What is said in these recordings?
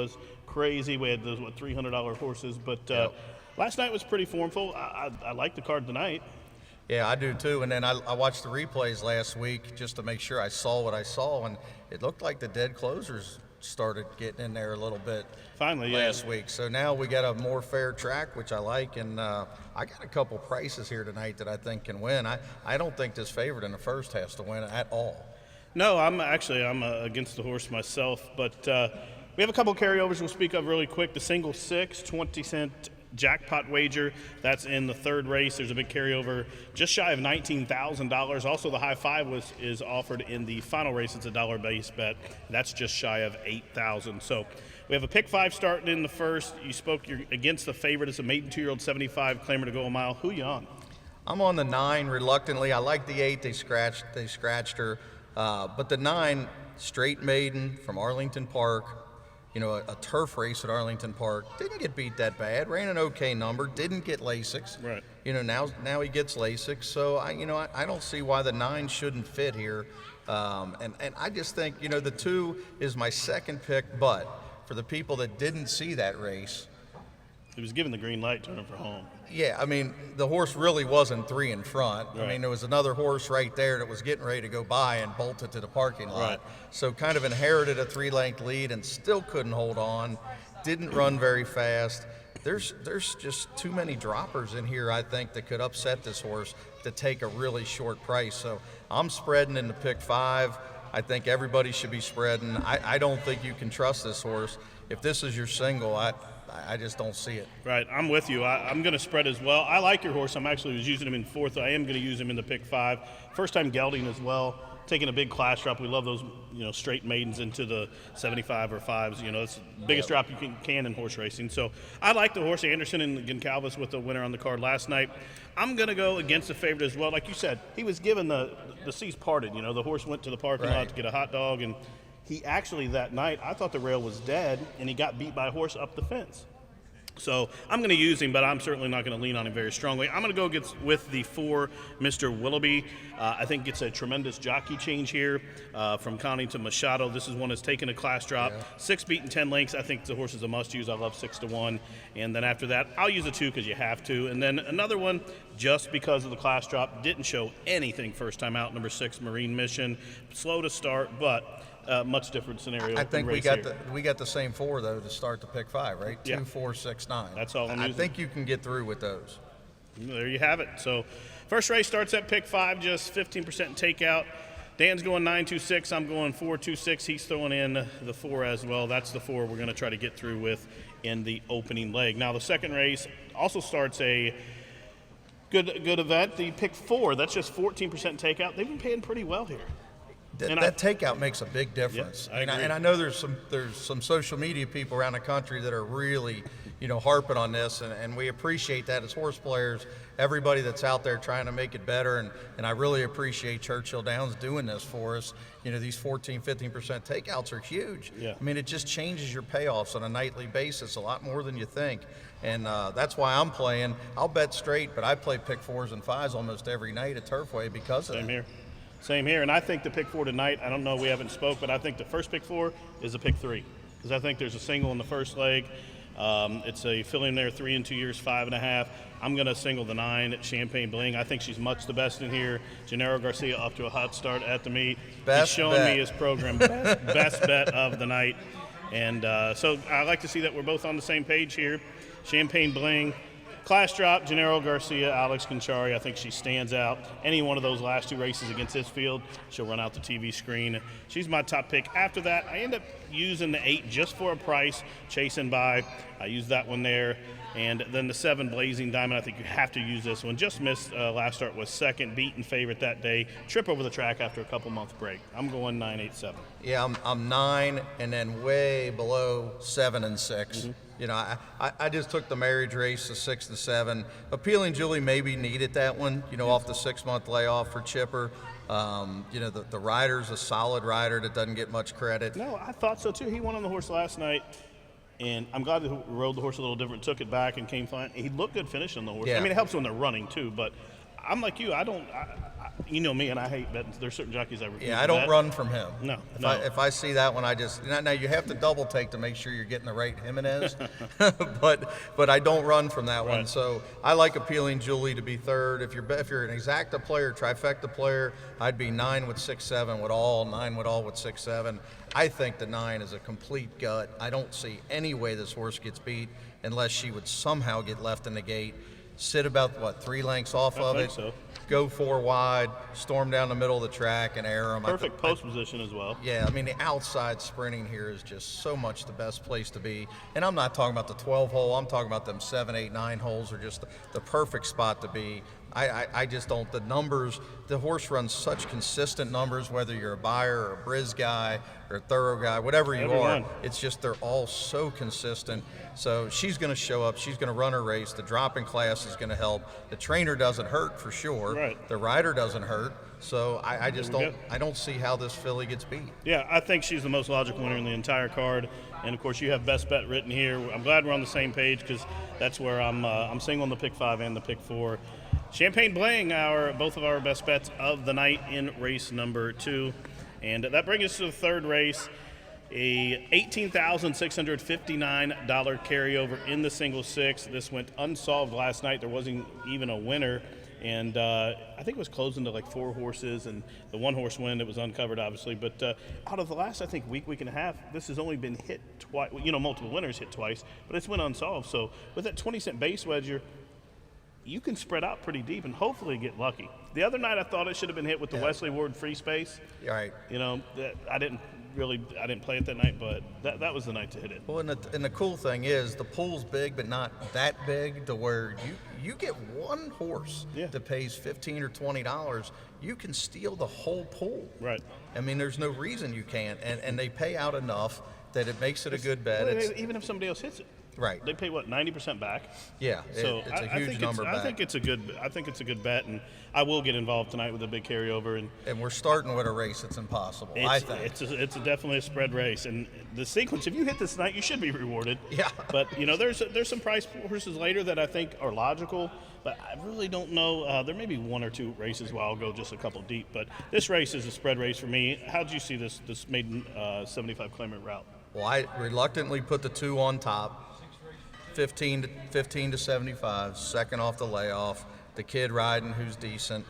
was crazy. We had those, $300 horses. But last night was pretty formful. I like the card tonight. Yeah, I do too. And then I watched the replays last week just to make sure I saw what I saw, and it looked like the dead closers started getting in there a little bit finally last week. So now we got a more fair track, which I like, and I got a couple prices here tonight that I think can win. I don't think this favorite in the first has to win at all. No, I'm against the horse myself, but we have a couple carryovers we'll speak of really quick. The single 6, 20-cent jackpot wager, that's in the third race. There's a big carryover just shy of $19,000. Also, the high five is offered in the final race. It's a dollar base bet. That's just shy of $8,000. So we have a pick 5 starting in the first. You're against the favorite. It's a maiden 2-year-old 75 claimer to go a mile. Who you on? I'm on the 9 reluctantly. I like the 8. They scratched her, but the 9 straight maiden from Arlington Park. You know, a turf race at Arlington Park, didn't get beat that bad, ran an okay number, didn't get Lasix. Right. You know, now he gets Lasix. So, I don't see why the 9 shouldn't fit here. And I just think, you know, the 2 is my second pick, but for the people that didn't see that race. He was given the green light turning for home. Yeah, I mean, the horse really wasn't 3 in front. Right. I mean, there was another horse right there that was getting ready to go by and bolted to the parking lot. Right. So kind of inherited a 3-length lead and still couldn't hold on. Didn't run very fast. There's just too many droppers in here, I think, that could upset this horse to take a really short price. So I'm spreading in the pick 5. I think everybody should be spreading. I don't think you can trust this horse. If this is your single, I just don't see it. Right, I'm with you. I'm going to spread as well. I like your horse. Was using him in 4th. I am going to use him in the pick 5. First time gelding as well. Taking a big class drop. We love those, straight maidens into the 75 or 5s. It's the biggest drop you can in horse racing. So I like the horse. Anderson and Goncalves with the winner on the card last night. I'm going to go against the favorite as well. Like you said, he was given the seas parted. The horse went to the parking lot to get a hot dog, and he actually that night, I thought the rail was dead, and he got beat by a horse up the fence. So I'm going to use him, but I'm certainly not going to lean on him very strongly. I'm going to go with the 4, Mr. Willoughby. I think it's a tremendous jockey change here from Connie to Machado. This is one that's taken a class drop. 6 beaten 10 lengths. I think the horse is a must-use. I love 6-1. And then after that, I'll use a 2 because you have to. And then another one, just because of the class drop, didn't show anything first time out, number 6, Marine Mission. Slow to start, but much different scenario. I think we got the same 4 though to start the pick 5, right? 2, 4, 6, 9. That's all I'm using. I think you can get through with those. There you have it. So first race starts at pick 5, just 15% takeout. Dan's going 9-2-6. I'm going 4-2-6. He's throwing in the 4 as well. That's the 4 we're going to try to get through with in the opening leg. Now the second race also starts a good event. The pick 4, that's just 14% takeout. They've been paying pretty well here. That takeout makes a big difference. Yep, I agree. And I know there's some social media people around the country that are really, harping on this, and we appreciate that as horse players, everybody that's out there trying to make it better, and I really appreciate Churchill Downs doing this for us. These 14, 15% takeouts are huge. Yeah. I mean, it just changes your payoffs on a nightly basis a lot more than you think, and that's why I'm playing. I'll bet straight, but I play pick 4s and 5s almost every night at Turfway because of that. Same here, and I think the pick 4 tonight, I don't know, we haven't spoke, but I think the first pick 4 is a pick 3, because I think there's a single in the first leg. It's a filling there, 3 and 2 years, 5.5. I'm going to single the 9 at Champagne Bling. I think she's much the best in here. Gennaro Garcia off to a hot start at the meet. He's showing me his program, best bet of the night. And so I like to see that we're both on the same page here. Champagne Bling. Class drop, Gennaro Garcia, Alex Conchari. I think she stands out. Any one of those last 2 races against this field, she'll run out the TV screen. She's my top pick. After that, I end up using the 8 just for a price, chasing by. I use that one there. And then the 7, Blazing Diamond, I think you have to use this one. Just missed last start, was second, beaten favorite that day. Trip over the track after a couple-month break. I'm going 9-8-7. Yeah, I'm 9 and then way below 7 and 6. Mm-hmm. I just took the marriage race to 6-7. Appealing Julie maybe needed that one, off the 6-month layoff for Chipper. The rider's a solid rider that doesn't get much credit. No, I thought so too. He won on the horse last night, and I'm glad he rode the horse a little different, took it back and came flying. He looked good finishing the horse. Yeah. I mean, it helps when they're running too, but I'm like you. you know me, and I hate betting. There's certain jockeys I refuse Yeah, to I don't bet. run from him. No, If I see that one, I just now you have to double take to make sure you're getting the right Jimenez, but I don't run from that one. Right. So I like appealing Julie to be third. If you're an exacta player, trifecta player, I'd be 9 with 6-7 with all, 9 with all with 6-7. I think the 9 is a complete gut. I don't see any way this horse gets beat unless she would somehow get left in the gate, sit about 3 lengths off of think it. so. Go 4 wide, storm down the middle of the track, and air them. Perfect post position as well. Yeah, I mean, the outside sprinting here is just so much the best place to be. And I'm not talking about the 12 hole, I'm talking about them 7, 8, 9 holes are just the perfect spot to be. I just don't, the numbers, the horse runs such consistent numbers, whether you're a buyer or a Briz guy or a thorough guy, whatever you Everyone. are. It's just they're all so consistent. So she's going to show up. She's going to run her race. The dropping class is going to help. The trainer doesn't hurt for sure. Right. The rider doesn't hurt. So I just There we don't. go. I don't see how this filly gets beat. Yeah, I think she's the most logical winner in the entire card. And of course, you have best bet written here. I'm glad we're on the same page because that's where I'm single on the pick 5 and the pick 4. Champagne Bling, both of our best bets of the night in race number 2. And that brings us to the third race, a $18,659 carryover in the single 6. This went unsolved last night. There wasn't even a winner. And I think it was closing to like 4 horses, and the 1 horse win, it was uncovered, obviously. But out of the last, I think, week and a half, this has only been hit twice. You know, multiple winners hit twice, but it's went unsolved. So with that 20-cent base wager, you can spread out pretty deep and hopefully get lucky. The other night, I thought it should have been hit with the Wesley Ward free space. Right. You know, I didn't play it that night, but that was the night to hit it. Well, and the cool thing is the pool's big, but not that big to where you get one horse that pays $15 or $20, you can steal the whole pool. Right. I mean, there's no reason you can't, and they pay out enough that it makes it a good bet. Even if somebody else hits it. Right. They pay 90% back. Yeah, So it's a huge number back. I think it's a good bet, and I will get involved tonight with a big carryover. And we're starting with a race that's impossible. I think it's definitely a spread race, and the sequence. If you hit this tonight, you should be rewarded. Yeah. But you know, there's some price horses later that I think are logical, but I really don't know. There may be 1 or 2 races where I'll go just a couple deep, but this race is a spread race for me. How did you see this maiden 75 claimant route? Well, I reluctantly put the 2 on top. 15 to 75, second off the layoff. The kid riding who's decent,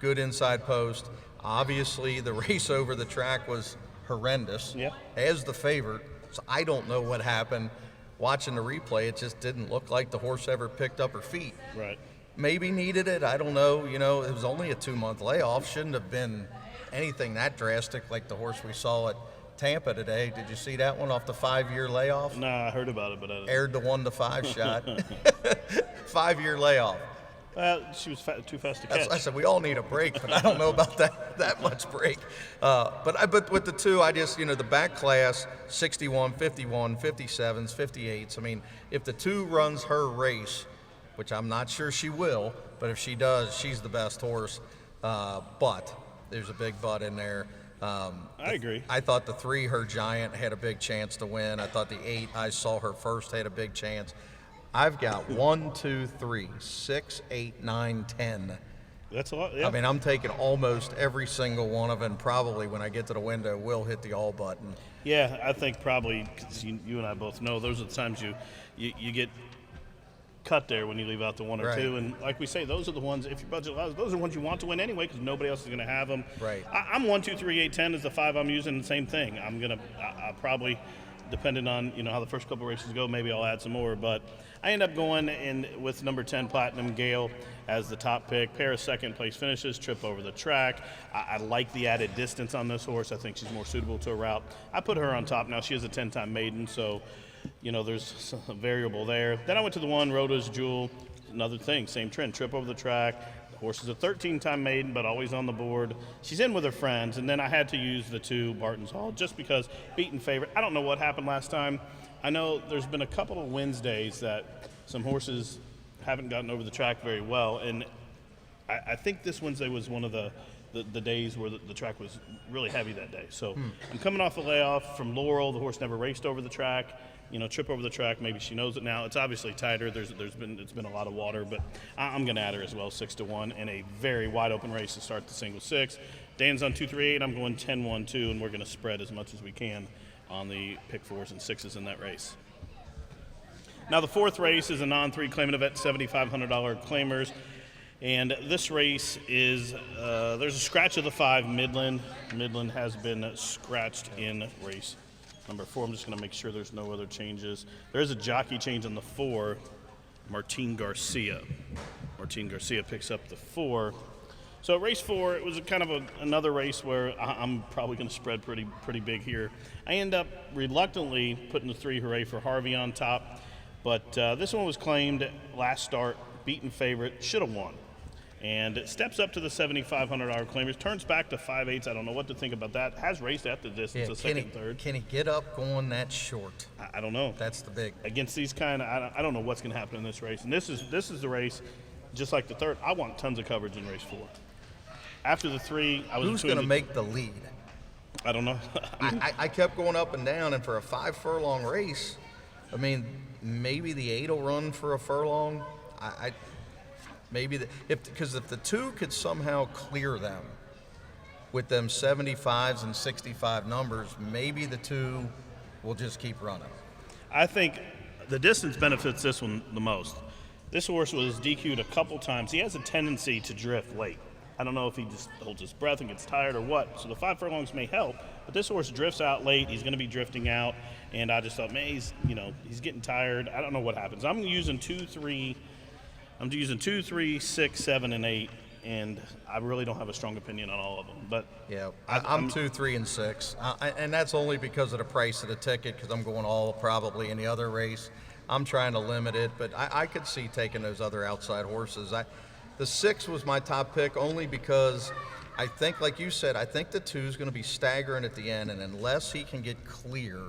good inside post. Obviously, the race over the track was horrendous. Yeah. As the favorite, so I don't know what happened. Watching the replay, it just didn't look like the horse ever picked up her feet. Right. Maybe needed it. I don't know. You know, it was only a 2-month layoff. Shouldn't have been anything that drastic like the horse we saw at Tampa today. Did you see that one off the 5-year layoff? No, I heard about it, but I didn't. Aired the 1 to 5 shot. 5-year layoff. She was too fast to catch. I said we all need a break, but I don't know about that much break. But with the 2, I just, the back class 61, 51, 57s, 58s. I mean, if the 2 runs her race, which I'm not sure she will, but if she does, she's the best horse. But there's a big but in there. I agree. I thought the 3, her Giant, had a big chance to win. I thought the 8, I saw her first, had a big chance. I've got 1, 2, 3, 6, 8, 9, 10. That's a lot. Yeah. I mean, I'm taking almost every single one of them. Probably when I get to the window, will hit the all button. Yeah, I think probably because you and I both know those are the times you get cut there when you leave out the 1 or Right. 2, and like we say, those are the ones, if your budget allows, those are the ones you want to win anyway because nobody else is going to have them. Right. I'm 1, 2, 3, 8, 10 is the 5 I'm using. The same thing. I probably, depending on how the first couple races go, maybe I'll add some more. But I end up going in with number 10 Platinum Gale as the top pick. Pair of second place finishes, trip over the track. I like the added distance on this horse. I think she's more suitable to a route. I put her on top now. She is a 10-time maiden, so there's a variable there. Then I went to the 1, Rhoda's Jewel. Another thing, same trend, trip over the track. The horse is a 13-time maiden, but always on the board. She's in with her friends, and then I had to use the 2, Barton's Hall, just because beaten favorite. I don't know what happened last time. I know there's been a couple of Wednesdays that some horses haven't gotten over the track very well, and I think this Wednesday was one of the the days where the track was really heavy that day. So I'm coming off a layoff from Laurel. The horse never raced over the track. Trip over the track. Maybe she knows it now. It's obviously tighter. It's been a lot of water, but I'm going to add her as well, 6-1 in a very wide open race to start the single six. Dan's on 2-3-8. I'm going 10-1-2, and we're going to spread as much as we can on the pick fours and sixes in that race. Now the fourth race is a non-3 claimant event, $7,500 claimers. And this race is, there's a scratch of the 5, Midland. Midland has been scratched in race number 4. I'm just going to make sure there's no other changes. There is a jockey change on the 4, Martin Garcia. Martin Garcia picks up the 4. So race 4, it was kind of another race where I'm probably going to spread pretty big here. I end up reluctantly putting the 3 Hooray for Harvey on top. But this one was claimed last start, beaten favorite, should have won. And it steps up to the $7,500 claimers, turns back to 5/8. I don't know what to think about that. Has raced at the distance, a second, third. Can he get up going that short? I don't know. That's the big. Against these kind of, I don't know what's going to happen in this race. And this is the race, just like the third. I want tons of coverage in race 4. After the 3, I was. Who's going to make the lead? I don't know. I kept going up and down, and for a 5-furlong race, I mean, maybe the 8 will run for a furlong. Maybe because if the 2 could somehow clear them with them 75s and 65 numbers, maybe the 2 will just keep running. I think the distance benefits this one the most. This horse was DQ'd a couple times. He has a tendency to drift late. I don't know if he just holds his breath and gets tired or what. So the 5 furlongs may help, but this horse drifts out late. He's going to be drifting out, and I just thought, man, he's getting tired. I don't know what happens. I'm using 2, 3. I'm using 2, 3, 6, 7, and 8, and I really don't have a strong opinion on all of them. But yeah, I'm 2, 3, and 6, and that's only because of the price of the ticket. Because I'm going all probably in the other race. I'm trying to limit it, but I could see taking those other outside horses. The 6 was my top pick only because I think, like you said, I think the 2 is going to be staggering at the end, and unless he can get clear,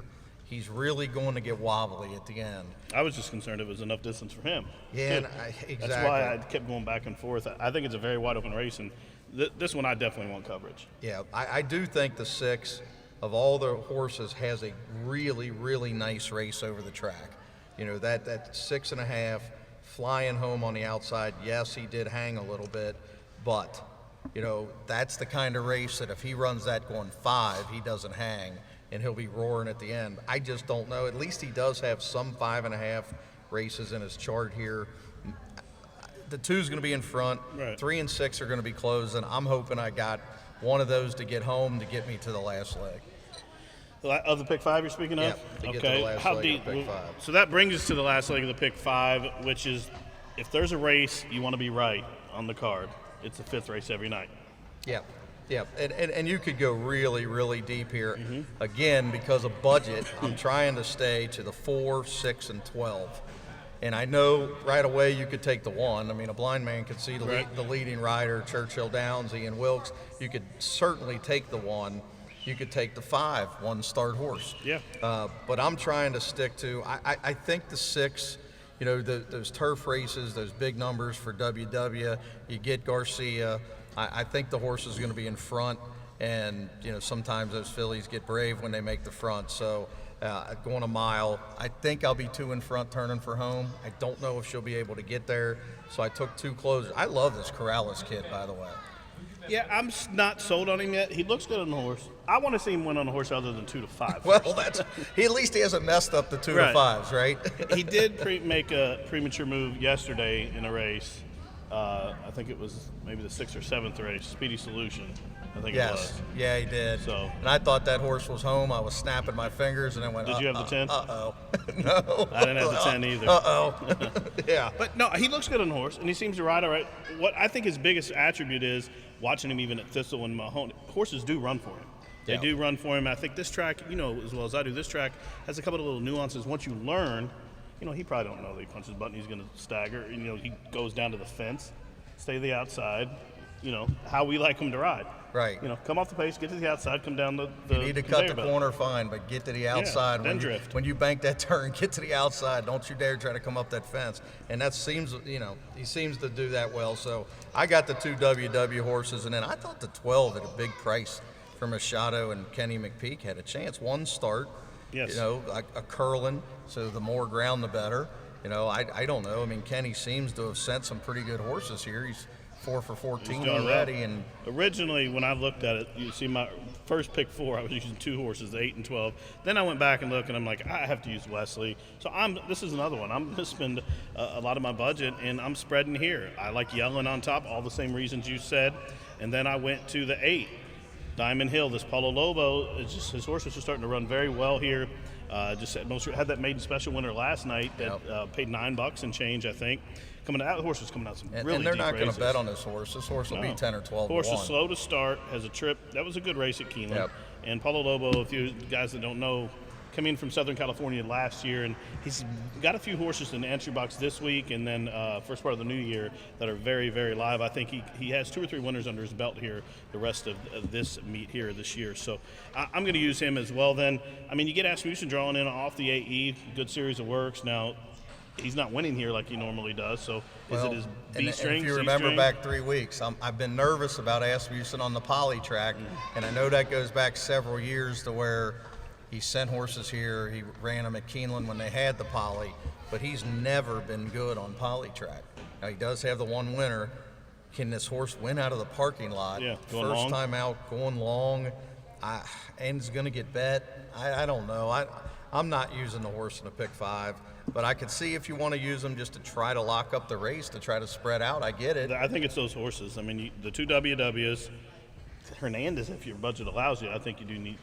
he's really going to get wobbly at the end. I was just concerned it was enough distance for him. Yeah, exactly. That's why I kept going back and forth. I think it's a very wide open race, and this one I definitely want coverage. Yeah, I do think the 6 of all the horses has a really, really nice race over the track. That 6.5 flying home on the outside. Yes, he did hang a little bit, but that's the kind of race that if he runs that going 5, he doesn't hang. And he'll be roaring at the end. I just don't know. At least he does have some 5.5 races in his chart here. The 2's going to be in front. Right. 3 and 6 are going to be closing. I'm hoping I got one of those to get home to get me to the last leg. Of the pick 5 you're speaking of? Yeah, to get to the last leg of pick 5. So that brings us to the last leg of the pick 5, which is if there's a race you want to be right on the card, it's the 5th race every night. Yeah. Yeah, and you could go really, really deep here. Again, because of budget, I'm trying to stay to the 4, 6, and 12. And I know right away you could take the 1. I mean, a blind man could see the leading rider, Churchill Downs, Ian Wilkes. You could certainly take the 1. You could take the 5, 1-start horse. Yeah. But I'm trying to stick to, I think the 6, those turf races, those big numbers for WW, you get Garcia. I think the horse is going to be in front, and sometimes those fillies get brave when they make the front. So going a mile, I think I'll be 2 in front turning for home. I don't know if she'll be able to get there, so I took 2 closers. I love this Corrales kid, by the way. Yeah, I'm not sold on him yet. He looks good on the horse. I want to see him win on a horse other than 2 to 5. Well, at least he hasn't messed up the 2 to 5s, right? He did make a premature move yesterday in a race. I think it was maybe the 6th or 7th race, Speedy Solution. I think it was. Yeah, he did. So, and I thought that horse was home. I was snapping my fingers, and I went, did you have the 10? Uh-oh. No. I didn't have the 10 either. Uh-oh. Yeah. But, no, he looks good on the horse, and he seems to ride all right. What I think his biggest attribute is watching him even at Thistle and Mahoney. Horses do run for him. They do run for him. I think this track, as well as I do, this track has a couple of little nuances. Once you learn, he probably don't know that he punches button, he's going to stagger. He goes down to the fence, stay the outside, how we like them to ride. Right. Come off the pace, get to the outside, come down the You need to cut the conveyor belt. corner, fine, but get to the outside. then drift. When you bank that turn, get to the outside. Don't you dare try to come up that fence. And that seems, he seems to do that well. So I got the 2 WW horses, and then I thought the 12 at a big price for Machado and Kenny McPeak had a chance. One start, Yes. a curling, so the more ground, the better. I don't know. I mean, Kenny seems to have sent some pretty good horses here. He's 4 for 14 doing already, well. and Originally, when I looked at it, you see my first pick 4, I was using 2 horses, 8 and 12. Then I went back and looked, and I'm like, I have to use Wesley. So this is another one. I'm going to spend a lot of my budget, and I'm spreading here. I like Yellen on top, all the same reasons you said. And then I went to the 8, Diamond Hill. This Paulo Lobo, his horses are starting to run very well here. Had that maiden special winner last night that paid $9 and change, I think. The horse was coming out some really and they're deep not going races. to bet on this horse. This horse will be 10 or 12 Horse to 1. is slow to start, has a trip. That was a good race at Keeneland. Yep. And Paulo Lobo, if you guys that don't know, coming from Southern California last year, and he's got a few horses in the entry box this week and then first part of the new year that are very, very live. I think he has 2 or 3 winners under his belt here the rest of this meet here this year. So I'm going to use him as well then. I mean, you get Asmussen drawing in off the AE, good series of works. Now, he's not winning here like he normally does, so is it his B string? And if you C remember string? back 3 weeks, I've been nervous about Asmussen on the poly track, and I know that goes back several years to where he sent horses here. He ran them at Keeneland when they had the poly, but he's never been good on poly track. Now, he does have the 1 winner. Can this horse win out of the parking lot? Yeah, going First long. time out, going long, and he's going to get bet. I don't know. I'm not using the horse in a pick 5. But I could see if you want to use them just to try to lock up the race, to try to spread out. I get it. I think it's those horses. I mean, the 2 WWs, Hernandez, if your budget allows you, I think you do need.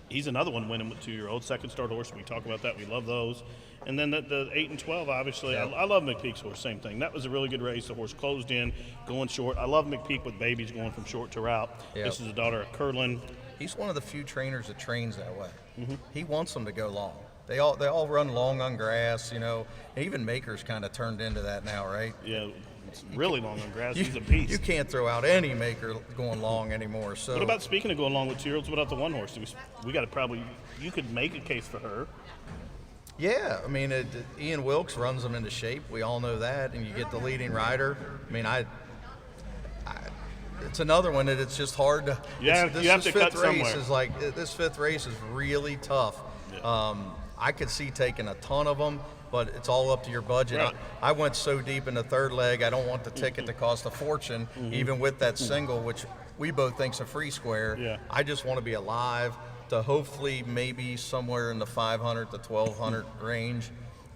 He's another one winning with 2-year-old, second start horse. We talk about that. We love those. And then the 8 and 12, obviously. Yep. I love McPeak's horse, same thing. That was a really good race. The horse closed in, going short. I love McPeak with babies going from short to route. Yep. This is a daughter of Curlin. He's one of the few trainers that trains that way. Mm-hmm. He wants them to go long. They all run long on grass, And even Maker's kind of turned into that now, right? Yeah, it's really long on grass. He's a beast. You can't throw out any Maker going long anymore. So What about, speaking of going long with 2-year-olds, what about the 1 horse? We got to probably, you could make a case for her. Yeah, I mean, Ian Wilkes runs them into shape. We all know that, and you get the leading rider. I mean, it's another one that it's just hard to. Yeah, you have to cut somewhere. This 5th race is really tough. Yeah. I could see taking a ton of them, but it's all up to your budget. Right. I went so deep in the 3rd leg, I don't want the ticket to cost a fortune, even with that single, which we both think's a free square. Yeah. I just want to be alive to hopefully maybe somewhere in the 500 to 1,200 range.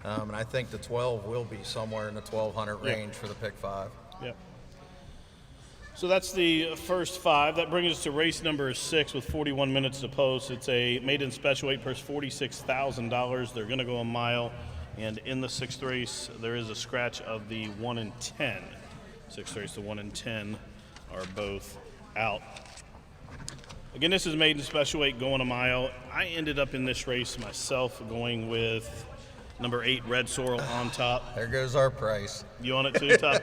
And I think the 12 will be somewhere in the 1,200 range for the pick 5. Yeah. So that's the first 5. That brings us to race number 6 with 41 minutes to post. It's a maiden special weight purse, $46,000. They're going to go a mile. And in the 6th race, there is a scratch of the 1 and 10. 6th race, the 1 and 10 are both out. Again, this is maiden special weight going a mile. I ended up in this race myself going with number 8, Red Sorrel on top. There goes our price. You on it too, Top?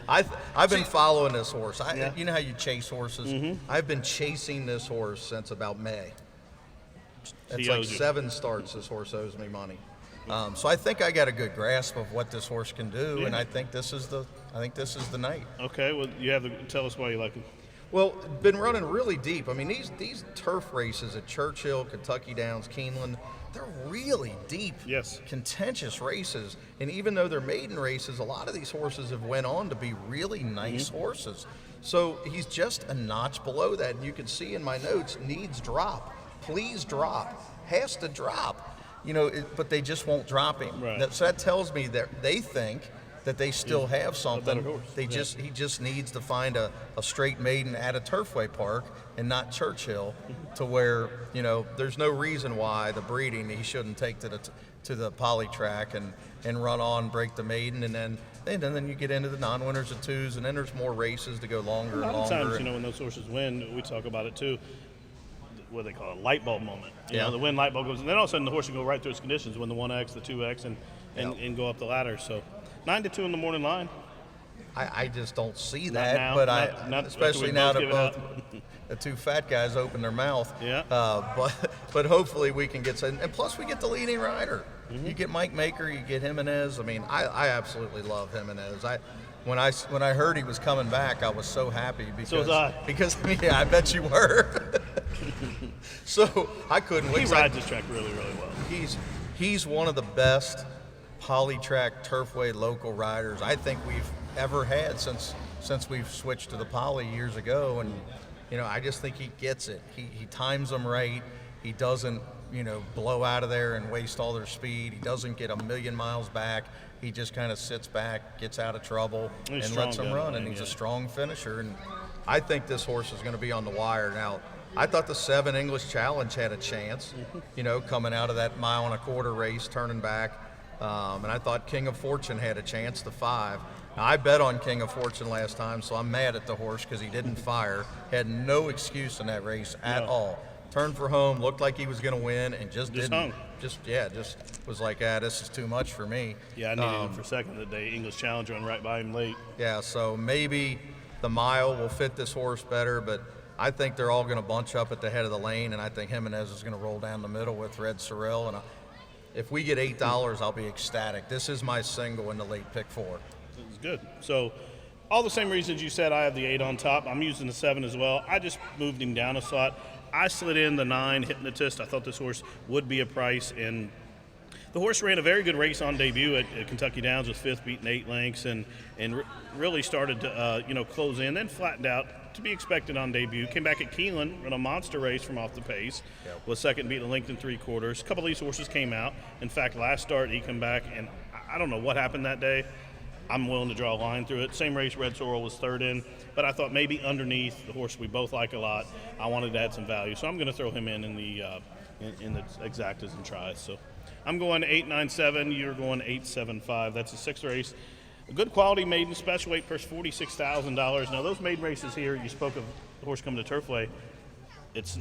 I've been following this horse. Yeah. You know how you chase horses? Mm-hmm. I've been chasing this horse since about May. It's He like owes you. 7 starts this horse owes me money. So I think I got a good grasp of what this horse can do, and I think this is the night. Okay, well, tell us why you like him. Well, been running really deep. I mean, these turf races at Churchill, Kentucky Downs, Keeneland, they're really deep, Yes. contentious races. And even though they're maiden races, a lot of these horses have went on to be really nice horses. So he's just a notch below that. And you can see in my notes, needs drop. Please drop. Has to drop. But they just won't drop him. Right. So that tells me that they think that they still have something. better horse. He just needs to find a straight maiden at a Turfway Park and not Churchill, to where there's no reason why the breeding he shouldn't take to the poly track and run on, break the maiden, and then you get into the non-winners of 2s, and then there's more races to go longer A and lot of longer. times, when those horses win, we talk about it too. What they call a light bulb moment. Yeah. The win light bulb goes, and then all of a sudden the horse can go right through its conditions, win the 1X, the 2X, and go up the ladder. So 9 to 2 in the morning line. I just don't see Not that. now. But Not after especially we now both that give it both the two fat guys open their mouth. Yeah. But hopefully we can get some. And plus we get the leading rider. Mm-hmm. You get Mike Maker, you get Jimenez. I mean, I absolutely love Jimenez. When I heard he was coming back, I was so happy because So was I. because yeah, I bet you were. So I couldn't wait. He rides this track really, really well. He's one of the best polytrack Turfway local riders I think we've ever had since we've switched to the poly years ago. And I just think he gets it. He times them right. He doesn't blow out of there and waste all their speed. He doesn't get a million miles back. He just kind of sits back, gets out of trouble, and lets them run. And he's a strong finisher. And I think this horse is going to be on the wire. Now, I thought the 7 English Challenge had a chance, coming out of that 1.25 mile race, turning back. And I thought King of Fortune had a chance, the 5. Now, I bet on King of Fortune last time, so I'm mad at the horse because he didn't fire. Had no excuse in that race at all. Turned for home, looked like he was going to win, and just didn't. Hung. Just was like, this is too much for me. Yeah, I needed him for second that day. English Challenge run right by him late. Yeah, so maybe the mile will fit this horse better, but I think they're all going to bunch up at the head of the lane, and I think Jimenez is going to roll down the middle with Red Sorrel. And if we get $8, I'll be ecstatic. This is my single in the late pick 4. It's good. So all the same reasons you said, I have the 8 on top. I'm using the 7 as well. I just moved him down a slot. I slid in the 9 Hypnotist. I thought this horse would be a price, and the horse ran a very good race on debut at Kentucky Downs, was 5th, beating 8 lengths, and really started to close in, then flattened out to be expected on debut. Came back at Keeneland, ran a monster race from off the pace. Yep. Was second, beating a length and 3/4. A couple of these horses came out. In fact, last start he come back, and I don't know what happened that day. I'm willing to draw a line through it. Same race, Red Sorrel was third in, but I thought maybe underneath the horse we both like a lot, I wanted to add some value, so I'm going to throw him in the exactas and tries. So I'm going 8.97. You're going 8.75. That's a 6th race. A good quality maiden special weight purse, $46,000. Now those maiden races here, you spoke of the horse coming to Turfway. It's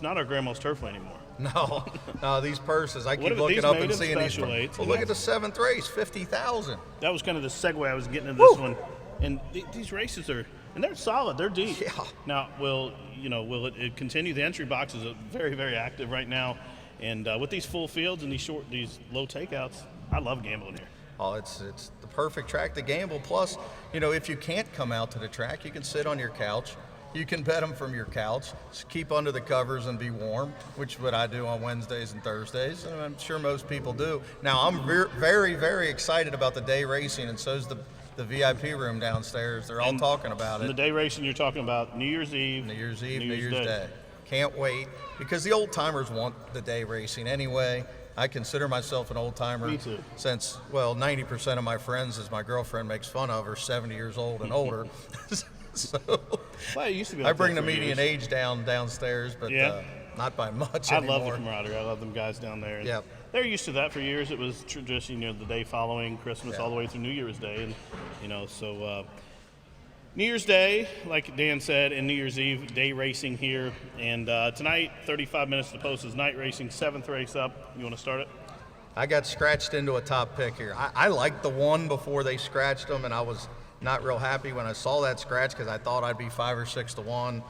not our grandma's Turfway anymore. No, these purses. I keep looking up and seeing these. Well, look at the 7th race, $50,000. That was kind of the segue I was getting into this one. And these races are, and they're solid. They're deep. Yeah. Now, will it continue? The entry box is very, very active right now, and with these full fields and these low takeouts, I love gambling here. Oh, it's the perfect track to gamble. Plus, if you can't come out to the track, you can sit on your couch. You can bet them from your couch. Just keep under the covers and be warm, which is what I do on Wednesdays and Thursdays, and I'm sure most people do. Now, I'm very, very excited about the day racing, and so's the VIP room downstairs. They're all talking about it. And the day racing, you're talking about New Year's Eve. New Year's Day. Can't wait, because the old timers want the day racing anyway. I consider myself an old timer. Me too. Since 90% of my friends, as my girlfriend makes fun of, are 70 years old and older. So well, it used to be like I bring that the for median years. age downstairs, but not by much I anymore. love the camaraderie. I love them guys down there. And Yep. they're used to that for years. It was just the day following Christmas all the way through New Year's Day, and so New Year's Day, like Dan said, and New Year's Eve day racing here. And tonight, 35 minutes to the post is night racing, 7th race up. You want to start it? I got scratched into a top pick here. I liked the 1 before they scratched them, and I was not real happy when I saw that scratch because I thought I'd be 5 or 6 to 1.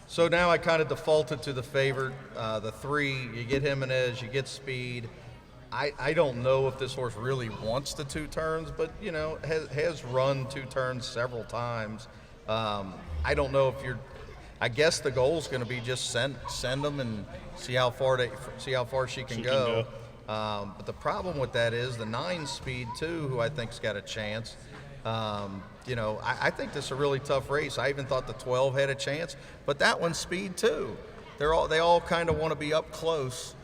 So now I kind of defaulted to the favorite, the 3. You get Jimenez, you get speed. I don't know if this horse really wants the 2 turns, but has run 2 turns several times. I don't know if I guess the goal is going to be just send them and see how far she can go. But the problem with that is the 9 speed too, who I think's got a chance. I think this is a really tough race. I even thought the 12 had a chance, but that one's speed too. They all kind of want to be up close.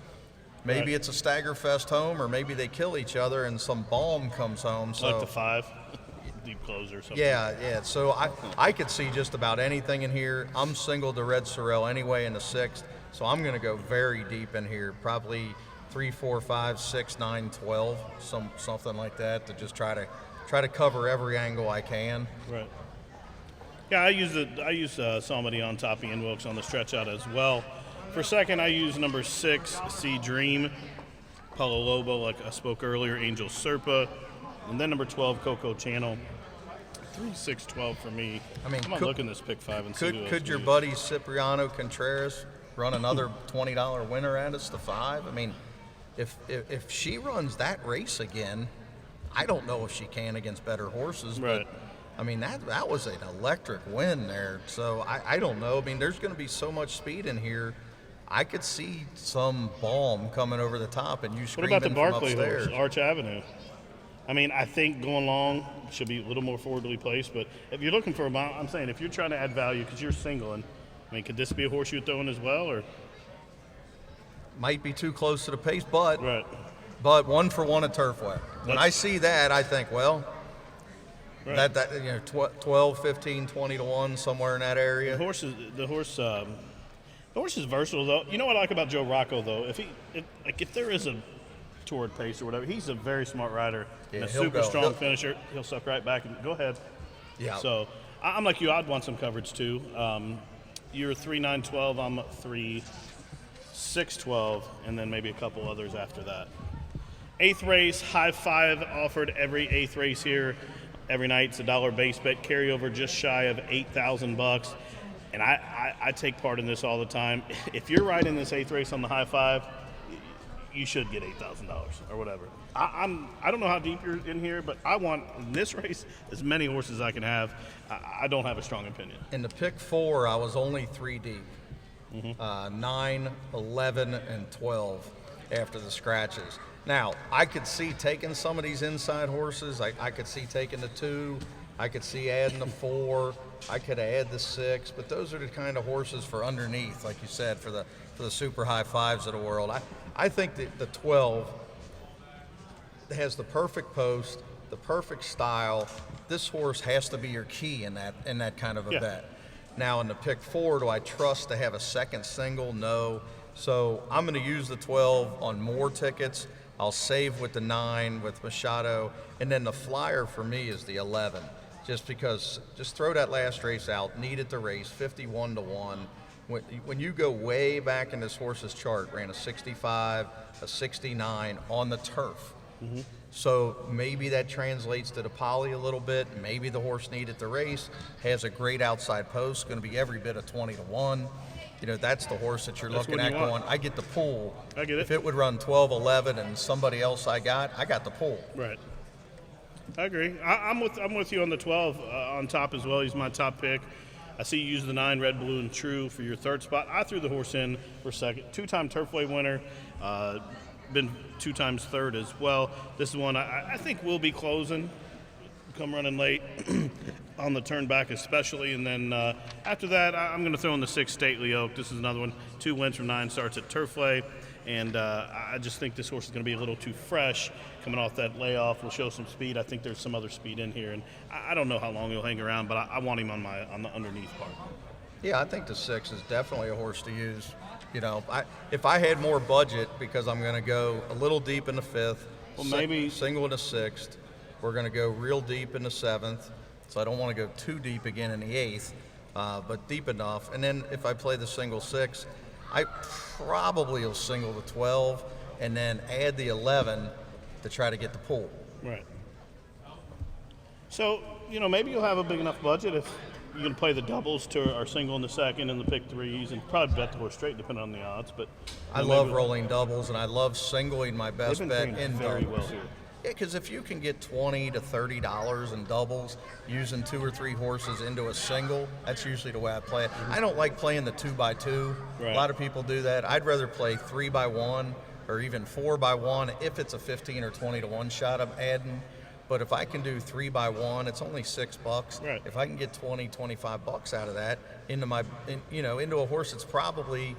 Maybe it's a stagger fest home, or maybe they kill each other and some balm comes home. So Like the 5, deep close or something. Yeah. So I could see just about anything in here. I'm single to Red Sorrel anyway in the 6th, so I'm going to go very deep in here, probably 3, 4, 5, 6, 9, 12, something like that, to just try to cover every angle I can. Right. Yeah, I use somebody on top of Ian Wilkes on the stretch out as well. For second, I use number 6, Sea Dream, Paulo Lobo, like I spoke earlier, Angel Serpa, and then number 12, Coco Channel. 3, 6, 12 for me. I mean, I'm gonna look in this pick 5 and see. Could your buddy Cipriano Contreras run another $20 winner at us to 5? I mean, if she runs that race again, I don't know if she can against better horses. Right. But I mean, that was an electric win there. So I don't know. I mean, there's going to be so much speed in here. I could see some balm coming over the top and you What screaming about the Barkley from upstairs. horse, Arch Avenue? I mean, I think going long should be a little more forwardly placed, but if you're looking for a mile, I'm saying if you're trying to add value because you're singling, I mean, could this be a horse you'd throw in as well, or? Might be too close to the pace, but Right. but 1 for 1 at Turfway. When I see that, I think, well, Right. that 12, 15, 20 to 1, somewhere in that area. The horse is versatile though. You know what I like about Joe Rocco though? If there is a toward pace or whatever, he's a very smart rider and a he'll super go. strong finisher. He'll suck right back and go ahead. Yeah. So I'm like you. I'd want some coverage too. You're 3, 9, 12. I'm 3, 6, 12, and then maybe a couple others after that. 8th race, high 5 offered every 8th race here. Every night it's $1 base bet, carryover just shy of $8,000. And I take part in this all the time. If you're riding this 8th race on the high 5, you should get $8,000 or whatever. I don't know how deep you're in here, but I want in this race as many horses as I can have. I don't have a strong opinion. In the pick 4, I was only 3 deep. 9, 11, and 12 after the scratches. Now, I could see taking some of these inside horses. I could see taking the 2. I could see adding the 4. I could add the 6. But those are the kind of horses for underneath, like you said, for the super high 5s of the world. I think that the 12 has the perfect post, the perfect style. This horse has to be your key in that kind of a bet. Now, in the pick 4, do I trust to have a second single? No. So I'm going to use the 12 on more tickets. I'll save with the 9 with Machado. And then the flyer for me is the 11. Just because, just throw that last race out, needed the race, 51 to 1. When you go way back in this horse's chart, ran a 65, a 69 on the turf. So maybe that translates to the poly a little bit. Maybe the horse needed the race, has a great outside post, going to be every bit of 20 to 1. You know, that's the horse that you're looking at going, I get the pull. I get it. If it would run 12, 11 and somebody else I got the pull. Right. I agree. I'm with you on the 12 on top as well. He's my top pick. I see you use the 9 Red, Blue, and True for your 3rd spot. I threw the horse in for 2nd. 2-time Turfway winner. Been 2 times 3rd as well. This is one I think will be closing. Come running late on the turn back especially. And then after that, I'm going to throw in the 6 Stately Oak. This is another one. 2 wins from 9 starts at Turfway. And I just think this horse is going to be a little too fresh coming off that layoff. Will show some speed. I think there's some other speed in here. And I don't know how long he'll hang around, but I want him on the underneath part. Yeah, I think the 6 is definitely a horse to use. You know, if I had more budget, because I'm going to go a little deep in the 5th, maybe single in the 6th, we're going to go real deep in the 7th, so I don't want to go too deep again in the 8th, but deep enough. And then if I play the single 6, I probably will single the 12 and then add the 11 to try to get the pull. Right. So, you know, maybe you'll have a big enough budget if you can play the doubles to our single in the 2nd and the pick 3s and probably bet the horse straight depending on the odds. But I love rolling doubles, and I love singling my best they've bet been in very doubles. well here. Yeah, because if you can get $20 to $30 in doubles using 2 or 3 horses into a single, that's usually the way I play it. I don't like playing the 2x2. Right. A lot of people do that. I'd rather play 3x1 or even 4x1 if it's a 15 or 20 to 1 shot I'm adding. But if I can do 3x1, it's only $6. Right. If I can get 20, $25 out of that into a horse that's probably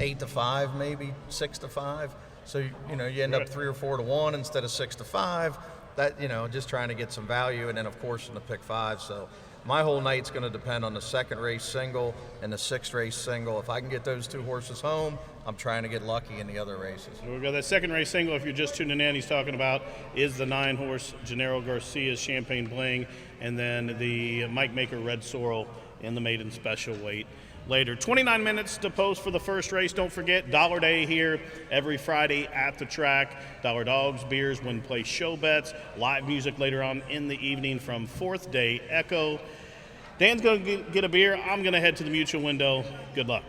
8 to 5, maybe 6 to 5. So you end up 3 or 4 to 1 instead of 6 to 5. That just trying to get some value, and then of course in the pick 5. So my whole night's going to depend on the 2nd race single and the 6th race single. If I can get those 2 horses home, I'm trying to get lucky in the other races. We've got that 2nd race single. If you're just tuning in, he's talking about is the 9 horse Gennaro Garcia's Champagne Bling, and then the Mike Maker Red Sorrel in the maiden special weight. later. 29 minutes to post for the first race. Don't forget, Dollar Day here every Friday at the track. Dollar dogs, beers, win play show bets, live music later on in the evening from Fourth Day Echo. Dan's going to get a beer. I'm going to head to the mutual window. Good luck.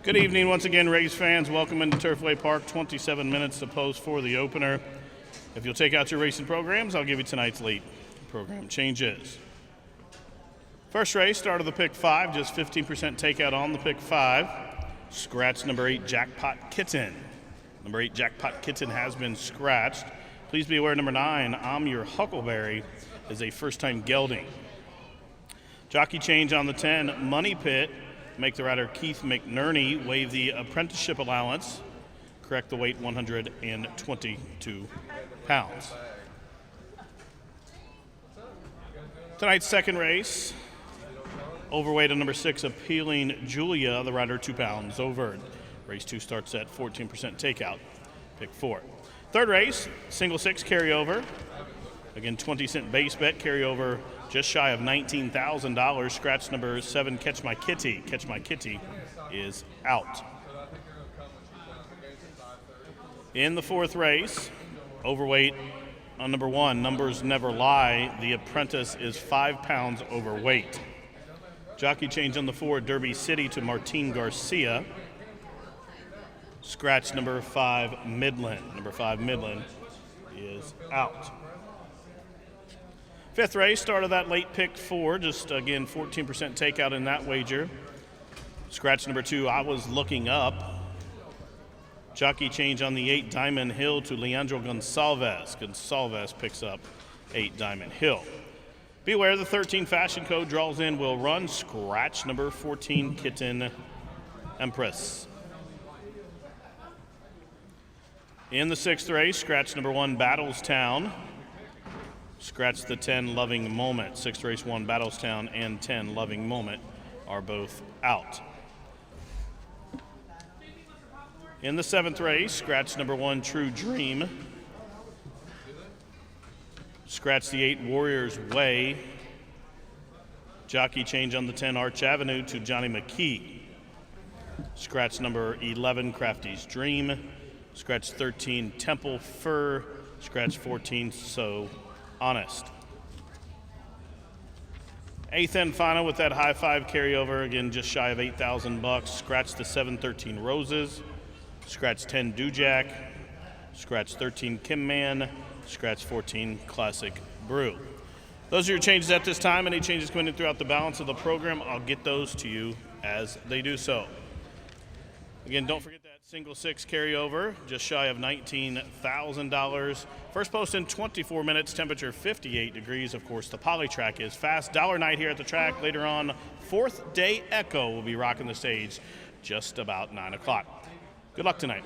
Good evening once again, race fans. Welcome into Turfway Park. 27 minutes to post for the opener. If you'll take out your racing programs, I'll give you tonight's late program changes. First race, start of the pick 5, just 15% takeout on the pick 5. Scratch number 8, Jackpot Kitten. Number 8, Jackpot Kitten has been scratched. Please be aware, number 9, I'm Your Huckleberry, is a first-time gelding. Jockey change on the 10, Money Pit. Make the rider Keith McNerney waive the apprenticeship allowance. Correct the weight, 122 pounds. Tonight's second race, overweight of number 6, Appealing Julia, the rider 2 pounds over. Race 2 starts at 14% takeout, pick 4. Third race, single 6 carryover. Again, 20-cent base bet, carryover just shy of $19,000. Scratch number 7, Catch My Kitty. Catch My Kitty is out. In the fourth race, overweight on number 1, Numbers Never Lie. The apprentice is 5 pounds overweight. Jockey change on the 4, Derby City to Martin Garcia. Scratch number 5, Midland. Number 5, Midland is out. Fifth race, start of that late pick 4, just again 14% takeout in that wager. Scratch number 2, I Was Looking Up. Jockey change on the 8, Diamond Hill to Leandro Gonsalves. Gonsalves picks up 8, Diamond Hill. Beware, the 13 Fashion Code draws in, will run. Scratch number 14, Kitten Empress. In the sixth race, scratch number 1, Battlestown. Scratch the 10, Loving Moment. Sixth race 1, Battlestown, and 10, Loving Moment are both out. In the seventh race, scratch number 1, True Dream. Scratch the 8, Warrior's Way. Jockey change on the 10, Arch Avenue to Johnny McKee. Scratch number 11, Crafty's Dream. Scratch 13, Temple Fur. Scratch 14, So Honest. Eighth and final with that high 5 carryover, again just shy of $8,000. Scratch the 7, 13 Roses. Scratch 10, Dujack. Scratch 13, Kim Man. Scratch 14, Classic Brew. Those are your changes at this time. Any changes coming in throughout the balance of the program, I'll get those to you as they do so. Again, don't forget that Single six carryover, just shy of $19,000. First post in 24 minutes, temperature 58 degrees. Of course, the poly track is fast. Dollar night here at the track. Later on, Fourth Day Echo will be rocking the stage just about 9 o'clock. Good luck tonight.